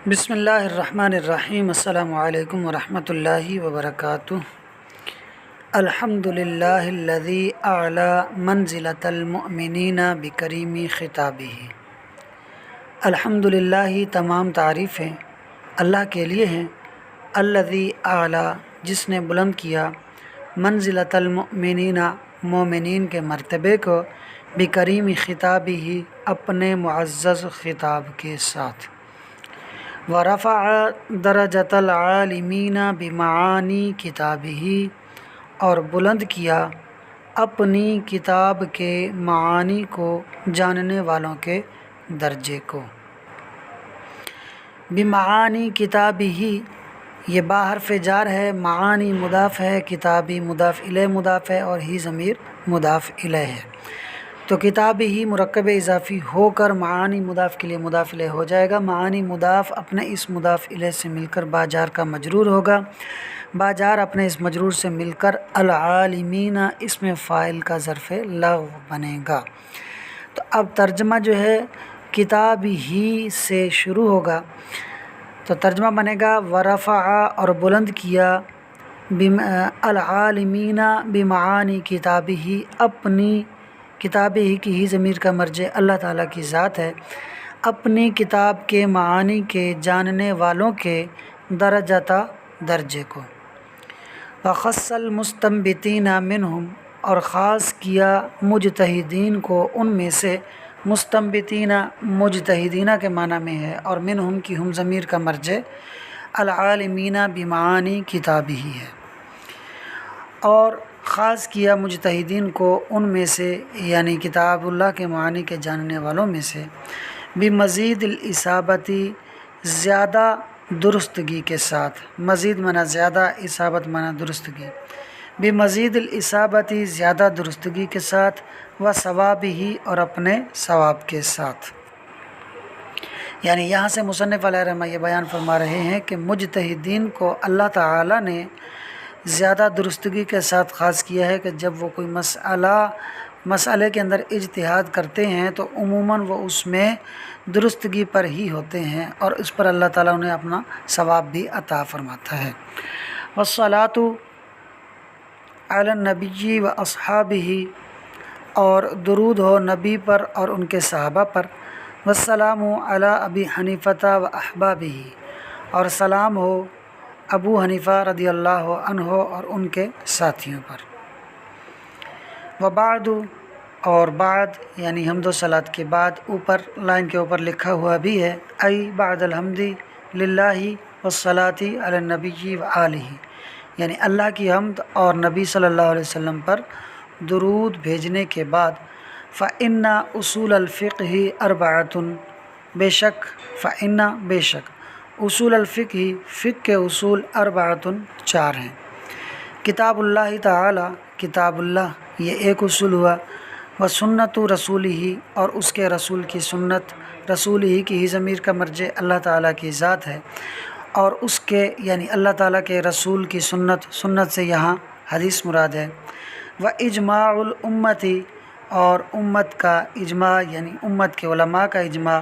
بسم اللہ الرحمن الرحیم۔ السلام علیکم ورحمۃ اللہ وبرکاتہ۔ الحمد للہ الذی اعلی منزلۃ المؤمنین بکریم خطابہ۔ الحمد للہ، تمام تعریفیں اللہ کے لیے ہیں۔ الذی اعلی، جس نے بلند کیا، منزلۃ المؤمنین، مومنین کے مرتبے کو، بکریم خطابہ، اپنے معزز خطاب کے ساتھ۔ ورفع درجۃ العالمین بمعانی کتابہ، اور بلند کیا اپنی کتاب کے معانی کو جاننے والوں کے درجے کو۔ بمعانی کتابہ، یہ با حرف جار ہے، معانی مضاف ہے، کتابی مضاف الیہ مضاف ہے، اور ہی ضمیر مضاف الیہ ہے۔ تو کتاب ہی مرکب اضافی ہو کر معانی مضاف کے لیے مضاف الیہ ہو جائے گا۔ معانی مضاف اپنے اس مضاف الیہ سے مل کر با جار کا مجرور ہوگا۔ با جار اپنے اس مجرور سے مل کر العالمین اسم فاعل کا ظرف لغو بنے گا۔ تو اب ترجمہ جو ہے کتاب ہی سے شروع ہوگا، تو ترجمہ بنے گا ورفع، اور بلند کیا، العالمین بمعانی کتابہ، اپنی کتاب ہی کی ہی ضمیر کا مرجع اللہ تعالیٰ کی ذات ہے، اپنی کتاب کے معانی کے جاننے والوں کے درجے کو۔ وخص المستنبطین منہم، اور خاص کیا مجتہدین کو ان میں سے۔ مستنبطین مجتہدین کے معنی میں ہے، اور منہم کی ہم ضمیر کا مرجع العالمین بمعانی کتابہ ہے۔ اور خاص کیا مجتہدین کو ان میں سے، یعنی کتاب اللہ کے معانی کے جاننے والوں میں سے، بمزید الاصابتی، زیادہ درستگی کے ساتھ۔ مزید معنی زیادہ، اصابت معنی درستگی۔ بمزید الاصابتی، زیادہ درستگی کے ساتھ، و ثوابہ، اور اپنے ثواب کے ساتھ۔ یعنی یہاں سے مصنف علیہ رحمہ یہ بیان فرما رہے ہیں کہ مجتہدین کو اللہ تعالیٰ نے زیادہ درستگی کے ساتھ خاص کیا ہے کہ جب وہ کوئی مسئلے کے اندر اجتہاد کرتے ہیں تو عموماً وہ اس میں درستگی پر ہی ہوتے ہیں، اور اس پر اللہ تعالیٰ انہیں اپنا ثواب بھی عطا فرماتا ہے۔ والصلاۃ علی النبی و اصحابہ، اور درود ہو نبی پر اور ان کے صحابہ پر۔ والسلام علی ابی حنیفہ و احبابہ، اور سلام ہو ابو حنیفہ رضی اللہ عنہ اور ان کے ساتھیوں پر۔ وبعد، اور بعد یعنی حمد و صلات کے بعد، اوپر لائن کے اوپر لکھا ہوا بھی ہے، ای بعد الحمد للہ والصلاۃ علی النبی و آلہ، یعنی اللہ کی حمد اور نبی صلی اللہ علیہ وسلم پر درود بھیجنے کے بعد۔ فإن اصول الفقہ اربعۃ، بے شک، بے شک، اصول الفقہ، فقہ کے اصول، اربعۃ، چار ہیں۔ کتاب اللہ تعالی، کتاب اللہ یہ ایک اصول ہوا، و سنت رسولہ، اور اس کے رسول کی سنت، رسول ہی کی ہی ضمیر کا مرجع اللہ تعالیٰ کی ذات ہے، اور اس کے یعنی اللہ تعالیٰ کے رسول کی سنت، سنت سے یہاں حدیث مراد ہے۔ و اجماع الامت، اور امت کا اجماع یعنی امت کے علماء کا اجماع۔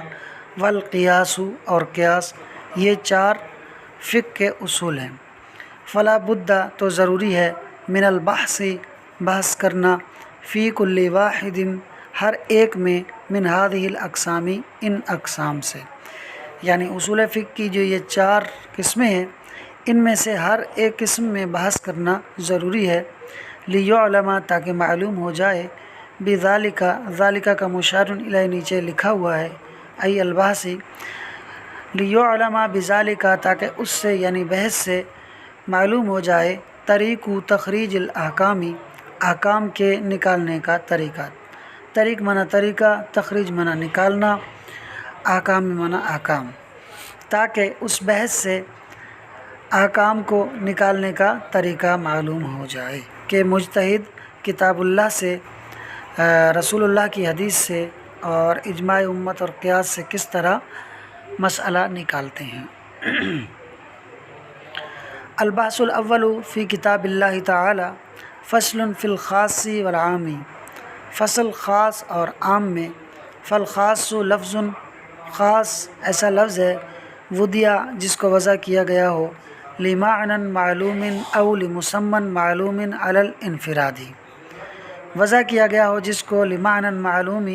والقیاس، اور قیاس، یہ چار فقہ کے اصول ہیں۔ فلا بد، تو ضروری ہے، من البحث، بحث کرنا، فی کل واحد، ہر ایک میں، من هذه الاقسام، ان اقسام سے، یعنی اصول فقہ کی جو یہ چار قسمیں ہیں ان میں سے ہر ایک قسم میں بحث کرنا ضروری ہے۔ لیعلم، تاکہ معلوم ہو جائے، بذالک، ذالک کا مشار الیہ نیچے لکھا ہوا ہے، ای البحث، لیعلم بذالک، تاکہ اس سے یعنی بحث سے معلوم ہو جائے، طریق تخریج الاحکام، احکام کے نکالنے کا طریقہ۔ طریق معنی طریقہ، تخریج معنی نکالنا، احکام معنی احکام، تاکہ اس بحث سے احکام کو نکالنے کا طریقہ معلوم ہو جائے کہ مجتہد کتاب اللہ سے، رسول اللہ کی حدیث سے اور اجماع امت اور قیاس سے کس طرح مسئلہ نکالتے ہیں۔ البحث الاول فی کتاب اللہ تعالی، فصل فی الخاص والعام، فصل خاص اور عام میں۔ فالخاص لفظ، خاص ایسا لفظ ہے، ودیا جس کو وضع کیا گیا ہو، لمعنى معلوم او لمسمى معلوم علی الانفرادی، وضع کیا گیا ہو جس کو لمعنى معلوم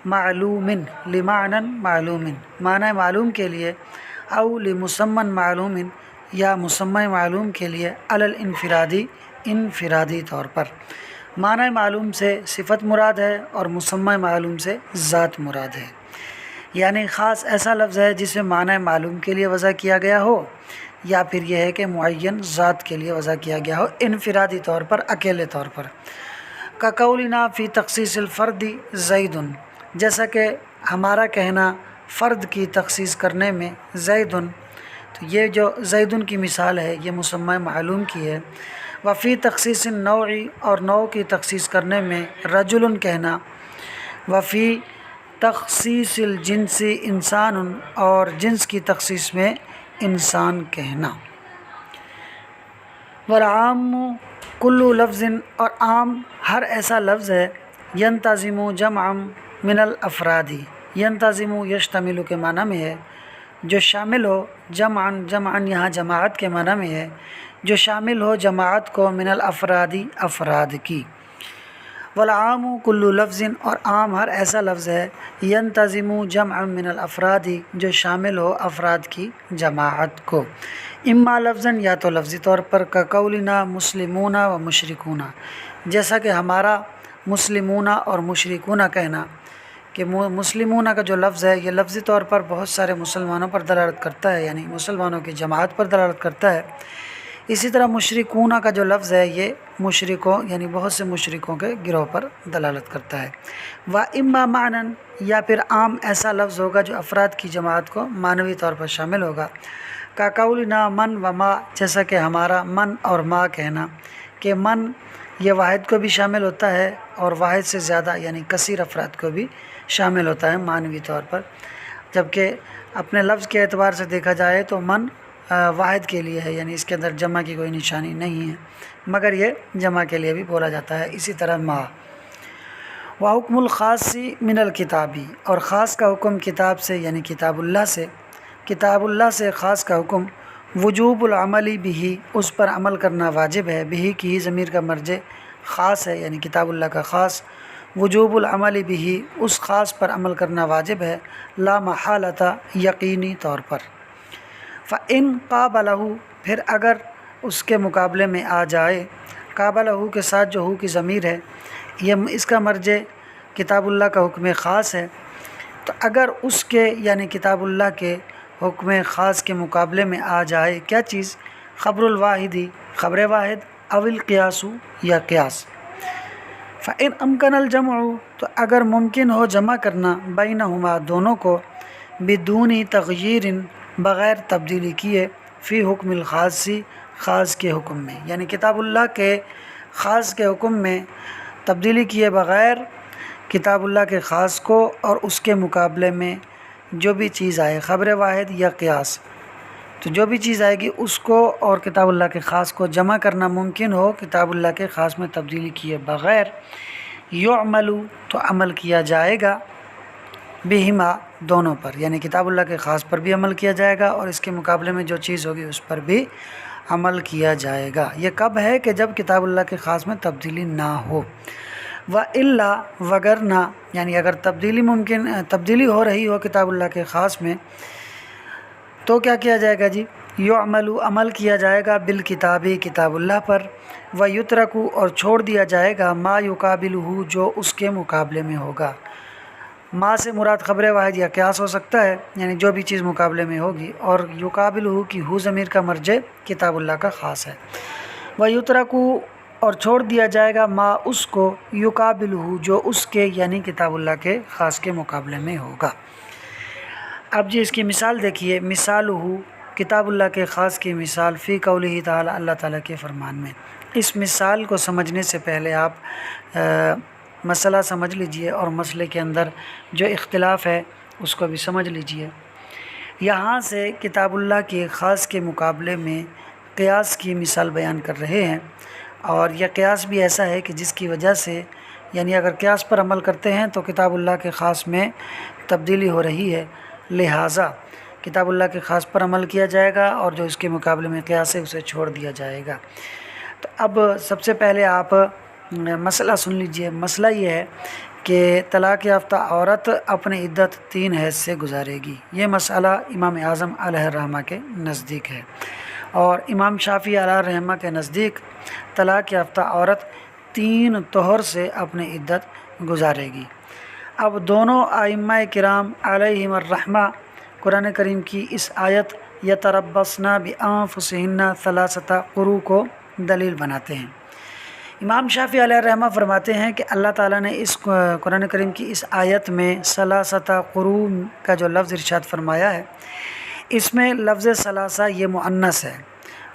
لمعنى معلوم معنی معلوم کے لیے، او لمسمى معلوم یا مسمى معلوم کے لیے، علی الانفرادی انفرادی طور پر۔ معنی معلوم سے صفت مراد ہے اور مسمى معلوم سے ذات مراد ہے، یعنی خاص ایسا لفظ ہے جسے معنی معلوم کے لیے وضع کیا گیا ہو، یا پھر یہ ہے کہ معین ذات کے لیے وضع کیا گیا ہو انفرادی طور پر، اکیلے طور پر۔ کقولنا فی تخصیص الفرد زید، جیسا کہ ہمارا کہنا فرد کی تخصیص کرنے میں زید، تو یہ جو زید کی مثال ہے یہ مسمى معلوم کی ہے۔ وفی تخصیص النوع، اور نوع کی تخصیص کرنے میں رجل کہنا۔ وفی تخصیص الجنس انسان، اور جنس کی تخصیص میں انسان کہنا۔ والعام کل لفظ، اور عام ہر ایسا لفظ ہے، ینتظم جمع من الافراد، ینتظم یشتمل کے معنی میں ہے جو شامل ہو، جمعاً یہاں جماعت کے معنی میں ہے جو شامل ہو جماعت کو، من الافرادی افراد کی۔ والعام کل لفظ، اور عام ہر ایسا لفظ ہے، ینتظم جمع من الافراد جو شامل ہو افراد کی جماعت کو، اما لفظاً یا تو لفظی طور پر، کقولنا مسلمون و مشرکون، جیسا کہ ہمارا مسلمون اور مشرکون کہنا، کہ مسلمون کا جو لفظ ہے یہ لفظی طور پر بہت سارے مسلمانوں پر دلالت کرتا ہے، یعنی مسلمانوں کی جماعت پر دلالت کرتا ہے۔ اسی طرح مشرکون کا جو لفظ ہے یہ مشرکوں یعنی بہت سے مشرکوں کے گروہ پر دلالت کرتا ہے۔ و اما معنی، یا پھر عام ایسا لفظ ہوگا جو افراد کی جماعت کو معنوی طور پر شامل ہوگا، کا قولنا من و ما، جیسا کہ ہمارا من اور ما کہنا، کہ من یہ واحد کو بھی شامل ہوتا ہے اور واحد سے زیادہ یعنی کثیر افراد کو بھی شامل ہوتا ہے معنوی طور پر، جبکہ اپنے لفظ کے اعتبار سے دیکھا جائے تو من واحد کے لیے ہے، یعنی اس کے اندر جمع کی کوئی نشانی نہیں ہے، مگر یہ جمع کے لیے بھی بولا جاتا ہے۔ اسی طرح ما۔ وحکم الخاص من الکتابی، اور خاص کا حکم کتاب سے یعنی کتاب اللہ سے، کتاب اللہ سے خاص کا حکم، وجوب العمل بھی، اس پر عمل کرنا واجب ہے، بھی کی ضمیر کا مرجع خاص ہے یعنی کتاب اللہ کا خاص، وجوب العمل بھی، اس خاص پر عمل کرنا واجب ہے، لا محالۃ یقینی طور پر۔ فَإِن قَابَلَهُ، پھر اگر اس کے مقابلے میں آ جائے، قابلہ کے ساتھ جو ہو کی ضمیر ہے، یہ اس کا مرجع کتاب اللہ کا حکم خاص ہے، تو اگر اس کے یعنی کتاب اللہ کے حکم خاص کے مقابلے میں آ جائے کیا چیز، خبر الواحدی، خبر واحد، او القیاس یا قیاس۔ فَإِنْ أَمْكَنَ الْجَمْعُ، تو اگر ممکن ہو جمع کرنا، بینہما دونوں کو، بدون تغییر، بغیر تبدیلی کیے، فی حکم الخاصی، خاص کے حکم میں، یعنی کتاب اللہ کے خاص کے حکم میں تبدیلی کیے بغیر کتاب اللہ کے خاص کو اور اس کے مقابلے میں جو بھی چیز آئے، خبر واحد یا قیاس، تو جو بھی چیز آئے گی اس کو اور کتاب اللہ کے خاص کو جمع کرنا ممکن ہو کتاب اللہ کے خاص میں تبدیلی کیے بغیر، یعمل، تو عمل کیا جائے گا، بہما دونوں پر، یعنی کتاب اللہ کے خاص پر بھی عمل کیا جائے گا اور اس کے مقابلے میں جو چیز ہوگی اس پر بھی عمل کیا جائے گا۔ یہ کب ہے کہ جب کتاب اللہ کے خاص میں تبدیلی نہ ہو۔ وَإِلَّا، وگرنہ، یعنی اگر تبدیلی ہو رہی ہو کتاب اللہ کے خاص میں تو کیا کیا جائے گا جی، یعمل، عمل کیا جائے گا، بالکتابی، کتاب اللہ پر، وَيُتْرَكُ، اور چھوڑ دیا جائے گا، ما یقابلہ، جو اس کے مقابلے میں ہوگا۔ ما سے مراد خبر واحد یا قیاس ہو سکتا ہے، یعنی جو بھی چیز مقابلے میں ہوگی، اور یقابلہ کی ہو ضمیر کا مرجع کتاب اللہ کا خاص ہے۔ وَيُتْرَكُ، اور چھوڑ دیا جائے گا، ما اس کو، یقابلہ، جو اس کے یعنی کتاب اللہ کے خاص کے مقابلے میں ہوگا۔ اب جی اس کی مثال دیکھیے، مثالہ، کتاب اللہ کے خاص کی مثال، فی قولہ تعالی، اللہ تعالیٰ کے فرمان میں۔ اس مثال کو سمجھنے سے پہلے آپ مسئلہ سمجھ لیجئے اور مسئلے کے اندر جو اختلاف ہے اس کو بھی سمجھ لیجئے۔ یہاں سے کتاب اللہ کے خاص کے مقابلے میں قیاس کی مثال بیان کر رہے ہیں، اور یہ قیاس بھی ایسا ہے کہ جس کی وجہ سے یعنی اگر قیاس پر عمل کرتے ہیں تو کتاب اللہ کے خاص میں تبدیلی ہو رہی ہے، لہٰذا کتاب اللہ کے خاص پر عمل کیا جائے گا، اور جو اس کے مقابلے میں قیاس ہے اسے چھوڑ دیا جائے گا۔ تو اب سب سے پہلے آپ مسئلہ سن لیجئے۔ مسئلہ یہ ہے کہ طلاق یافتہ عورت اپنی عدت 3 حیض سے گزارے گی۔ یہ مسئلہ امام اعظم علیہ الرحمہ کے نزدیک ہے، اور امام شافعی علیہ الرحمہ کے نزدیک طلاق یافتہ عورت 3 طہر سے اپنی عدت گزارے گی۔ اب دونوں ائمہ کرام علیہم الرحمہ قرآن کریم کی اس آیت یتربصن بانفسہن ثلاثۃ قروء کو دلیل بناتے ہیں۔ امام شافعی علیہ الرحمہ فرماتے ہیں کہ اللہ تعالیٰ نے اس قرآن کریم کی اس آیت میں ثلاثۃ قروء کا جو لفظ ارشاد فرمایا ہے، اس میں لفظ ثلاثہ یہ مؤنث ہے،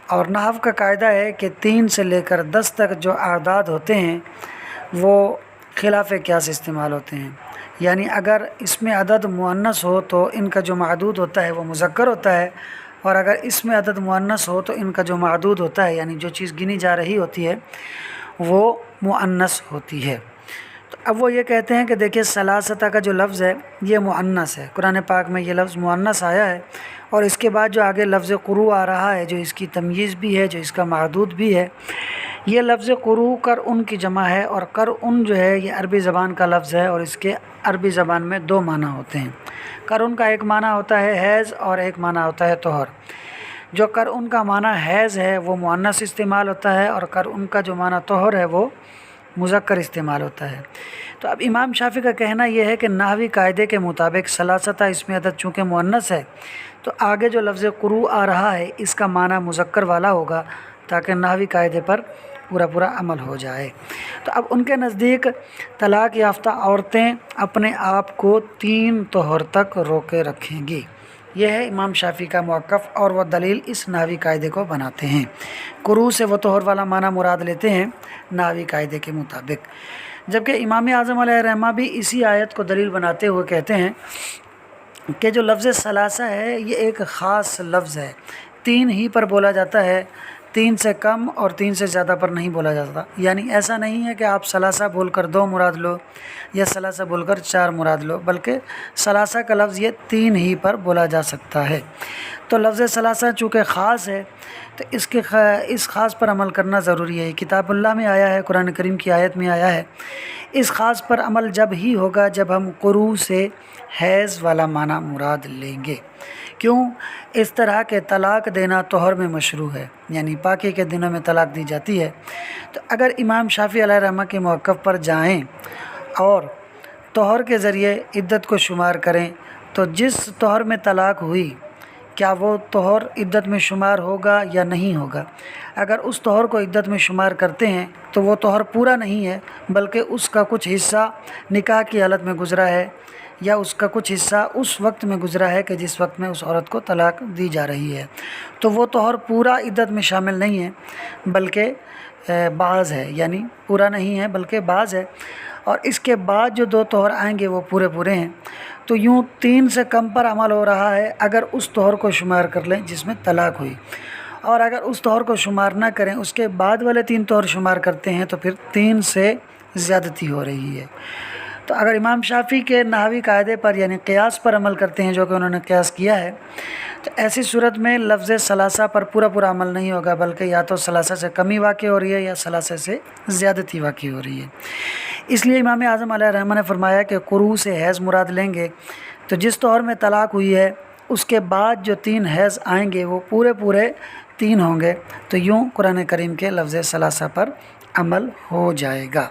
اور نحو کا قاعدہ ہے کہ 3 سے لے کر 10 تک جو اعداد ہوتے ہیں وہ خلاف قیاس استعمال ہوتے ہیں۔ یعنی اگر اس میں عدد مؤنث ہو تو ان کا جو معدود ہوتا ہے وہ مذکر ہوتا ہے، اور اگر اس میں عدد مؤنث ہو تو ان کا جو معدود ہوتا ہے، یعنی جو چیز گنی جا رہی ہوتی ہے، وہ مؤنث ہوتی ہے۔ تو اب وہ یہ کہتے ہیں کہ دیکھیے ثلاثہ کا جو لفظ ہے یہ مؤنث ہے، قرآن پاک میں یہ لفظ مؤنث آیا ہے، اور اس کے بعد جو آگے لفظ قروء آ رہا ہے، جو اس کی تمییز بھی ہے، جو اس کا معدود بھی ہے، یہ لفظ قروء قرء کی جمع ہے، اور قرء جو ہے یہ عربی زبان کا لفظ ہے، اور اس کے عربی زبان میں 2 معنی ہوتے ہیں۔ قرء کا ایک معنی ہوتا ہے حیض، اور ایک معنی ہوتا ہے طہر۔ جو قرء کا معنی حیض ہے وہ مؤنث استعمال ہوتا ہے، اور قرء کا جو معنی طہر ہے وہ مذکر استعمال ہوتا ہے۔ تو اب امام شافعی کا کہنا یہ ہے کہ نحوی قاعدے کے مطابق ثلاثہ اس میں عدد چونکہ مؤنث ہے، تو آگے جو لفظ قروء آ رہا ہے اس کا معنی مذکر والا ہوگا، تاکہ نحوی قاعدے پر پورا عمل ہو جائے۔ تو اب ان کے نزدیک طلاق یافتہ عورتیں اپنے آپ کو 3 طہر تک روکے رکھیں گی۔ یہ ہے امام شافعی کا موقف، اور وہ دلیل اس نحوی قاعدے کو بناتے ہیں۔ قروء سے وہ طہر والا معنی مراد لیتے ہیں نحوی قاعدے کے مطابق، جبکہ امام اعظم علیہ الرحمہ بھی اسی آیت کو دلیل بناتے ہوئے کہتے ہیں کہ جو لفظ ثلاثہ ہے یہ ایک خاص لفظ ہے، 3 ہی پر بولا جاتا ہے، 3 سے کم اور 3 سے زیادہ پر نہیں بولا جاتا۔ یعنی ایسا نہیں ہے کہ آپ ثلاثہ بول کر 2 مراد لو، یا ثلاثہ بول کر 4 مراد لو، بلکہ ثلاثہ کا لفظ یہ 3 ہی پر بولا جا سکتا ہے۔ تو لفظ ثلاثہ چونکہ خاص ہے تو اس خاص پر عمل کرنا ضروری ہے۔ کتاب اللہ میں آیا ہے، قرآن کریم کی آیت میں آیا ہے، اس خاص پر عمل جب ہی ہوگا جب ہم قروء سے حیض والا معنی مراد لیں گے۔ کیوں؟ اس طرح کے طلاق دینا طہر میں مشروع ہے، یعنی پاکی کے دنوں میں طلاق دی جاتی ہے۔ تو اگر امام شافعی علیہ الرحمہ کے موقف پر جائیں اور طہر کے ذریعے عدت کو شمار کریں، تو جس طہر میں طلاق ہوئی کیا وہ طہر عدت میں شمار ہوگا یا نہیں ہوگا؟ اگر اس طہر کو عدت میں شمار کرتے ہیں تو وہ طہر پورا نہیں ہے، بلکہ اس کا کچھ حصہ نکاح کی حالت میں گزرا ہے، یا اس کا کچھ حصہ اس وقت میں گزرا ہے کہ جس وقت میں اس عورت کو طلاق دی جا رہی ہے، تو وہ طہر پورا عدت میں شامل نہیں ہے، بلکہ بعض ہے، یعنی پورا نہیں ہے بلکہ بعض ہے۔ اور اس کے بعد جو 2 طہر آئیں گے وہ پورے ہیں۔ تو یوں 3 سے کم پر عمل ہو رہا ہے اگر اس طہر کو شمار کر لیں جس میں طلاق ہوئی، اور اگر اس طہر کو شمار نہ کریں، اس کے بعد والے 3 طہر شمار کرتے ہیں، تو پھر 3 سے زیادتی ہو رہی ہے۔ تو اگر امام شافعی کے نحوی قاعدے پر یعنی قیاس پر عمل کرتے ہیں، جو کہ انہوں نے قیاس کیا ہے، تو ایسی صورت میں لفظ ثلاثہ پر پورا عمل نہیں ہوگا، بلکہ یا تو ثلاثہ سے کمی واقع ہو رہی ہے یا ثلاثہ سے زیادتی واقع ہو رہی ہے۔ اس لیے امام اعظم علیہ الرحمہ نے فرمایا کہ قروء سے حیض مراد لیں گے، تو جس طور میں طلاق ہوئی ہے اس کے بعد جو 3 حیض آئیں گے وہ پورے 3 ہوں گے، تو یوں قرآن کریم کے لفظ ثلاثہ پر عمل ہو جائے گا۔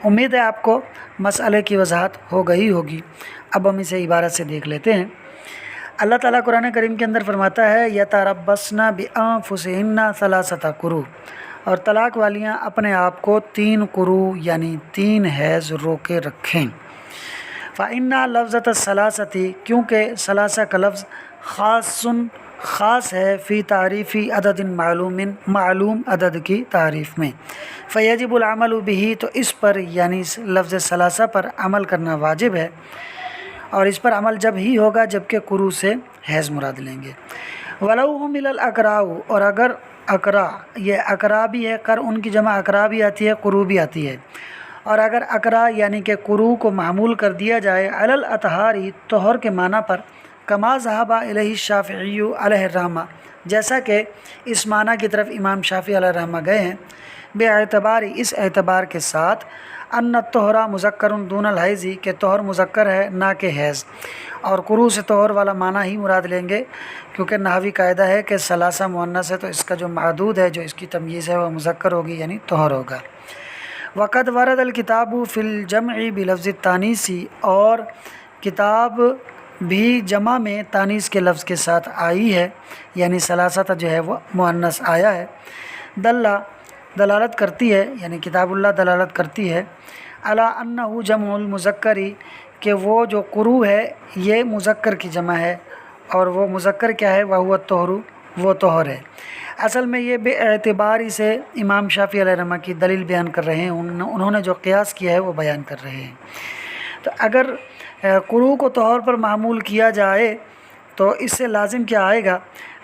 امید ہے آپ کو مسئلے کی وضاحت ہو گئی ہوگی۔ اب ہم اسے عبارت سے دیکھ لیتے ہیں۔ اللہ تعالیٰ قرآن کریم کے اندر فرماتا ہے یتربصن بانفسہن ثلاثۃ قروء، اور طلاق والیاں اپنے آپ کو 3 قروء یعنی 3 حیض روکے رکھیں۔ فإن لفظۃ الثلاثۃ، کیونکہ ثلاثہ کا لفظ خاص ہے فی تعریفی عدد معلوم عدد کی تعریف میں، فیجب العمل بہ، تو اس پر یعنی لفظ ثلاثہ پر عمل کرنا واجب ہے، اور اس پر عمل جب ہی ہوگا جب کہ قروء سے حیض مراد لیں گے۔ ولو حمل الاقراء، اور اگر اقراء، یہ اقراء بھی ہے، ان کی جمع اقراء بھی آتی ہے، قروء بھی آتی ہے، اور اگر اقراء یعنی کہ قروء کو محمول کر دیا جائے علی الاطہار، طہر کے معنی پر، کما ذہب الیہ الشافعی علیہ الرحمہ، جیسا کہ اس معنی کی طرف امام شافعی علیہ الرحمہ گئے ہیں، بے اعتبار اس اعتبار کے ساتھ ان الطہر مذکر دون الحیض، کہ طہر مذکر ہے نہ کہ حیض، اور قروء سے طہر والا معنی ہی مراد لیں گے، کیونکہ نحوی قاعدہ ہے کہ ثلاثہ مؤنث ہے تو اس کا جو معدود ہے، جو اس کی تمییز ہے، وہ مذکر ہوگی یعنی طہر ہوگا۔ وقد ورد الکتاب فی الجمع بلفظ التانیث، اور کتاب بھی جمع میں تانیث کے لفظ کے ساتھ آئی ہے، یعنی ثلاثہ جو ہے وہ مؤنث آیا ہے۔ دلالت کرتی ہے، یعنی کتاب اللہ دلالت کرتی ہے علی انہ جمع المذکری، کہ وہ جو قروء ہے یہ مذکر کی جمع ہے، اور وہ مذکر کیا ہے؟ وہو الطہر، وہ طہر ہے۔ اصل میں یہ بے اعتباری سے امام شافعی علیہ الرحمہ کی دلیل بیان کر رہے ہیں، انہوں نے جو قیاس کیا ہے وہ بیان کر رہے ہیں۔ تو اگر قروء کو طہر پر معمول کیا جائے تو اس سے لازم کیا آئے گا؟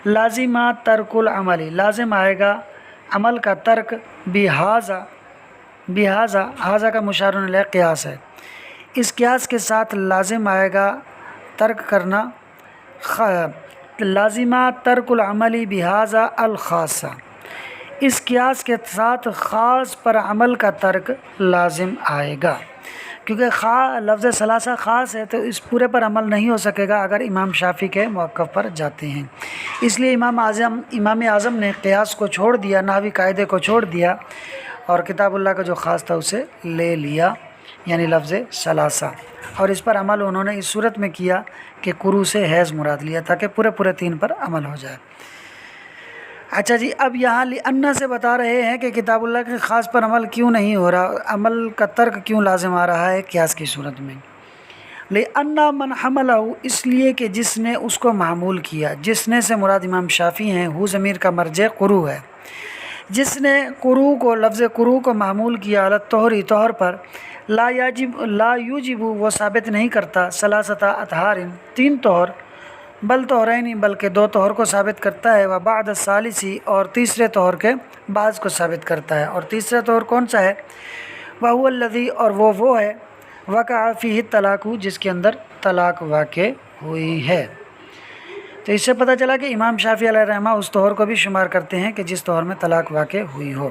لازمہ ترک العمل، لازم آئے گا عمل کا ترک، بہذا حاضہ کا مشار الیہ قیاس ہے، اس قیاس کے ساتھ لازم آئے گا ترک کرنا، لازمہ ترک العمل بہذا الخاصہ، اس قیاس کے ساتھ خاص پر عمل کا ترک لازم آئے گا، کیونکہ لفظ ثلاثہ خاص ہے تو اس پورے پر عمل نہیں ہو سکے گا اگر امام شافعی کے موقف پر جاتے ہیں۔ اس لیے امام اعظم نے قیاس کو چھوڑ دیا، نحوی قاعدے کو چھوڑ دیا، اور کتاب اللہ کا جو خاص تھا اسے لے لیا، یعنی لفظ ثلاثہ، اور اس پر عمل انہوں نے اس صورت میں کیا کہ قروء سے حیض مراد لیا تاکہ پورے تین پر عمل ہو جائے۔ اچھا جی، اب یہاں لِأَنَّ سے بتا رہے ہیں کہ کتاب اللہ کے خاص پر عمل کیوں نہیں ہو رہا، عمل کا ترک کیوں لازم آ رہا ہے قیاس کی صورت میں۔ لِأَنَّ مَنْ حَمَلَهُ، اس لیے کہ جس نے اس کو معمول کیا، جس نے سے مراد امام شافعی ہیں، ہو ضمیر کا مرجع قروء ہے، جس نے قروء کو، لفظ قروء کو معمول کیا علی الطہر، طہر پر، لا یوجب، وہ ثابت نہیں کرتا، ثلاثۃ اطہار، تین طہر، بل طہرین، بلکہ دو طہر کو ثابت کرتا ہے، وبعد الثالث، اور تیسرے طہر کے بعض کو ثابت کرتا ہے، اور تیسرا طہر کون سا ہے؟ وہو الذی، اور وہ ہے، وقع فیہ الطلاق، جس کے اندر طلاق واقع ہوئی ہے۔ تو اس سے پتہ چلا کہ امام شافعی علیہ الرحمہ اس طہر کو بھی شمار کرتے ہیں کہ جس طہر میں طلاق واقع ہوئی ہو۔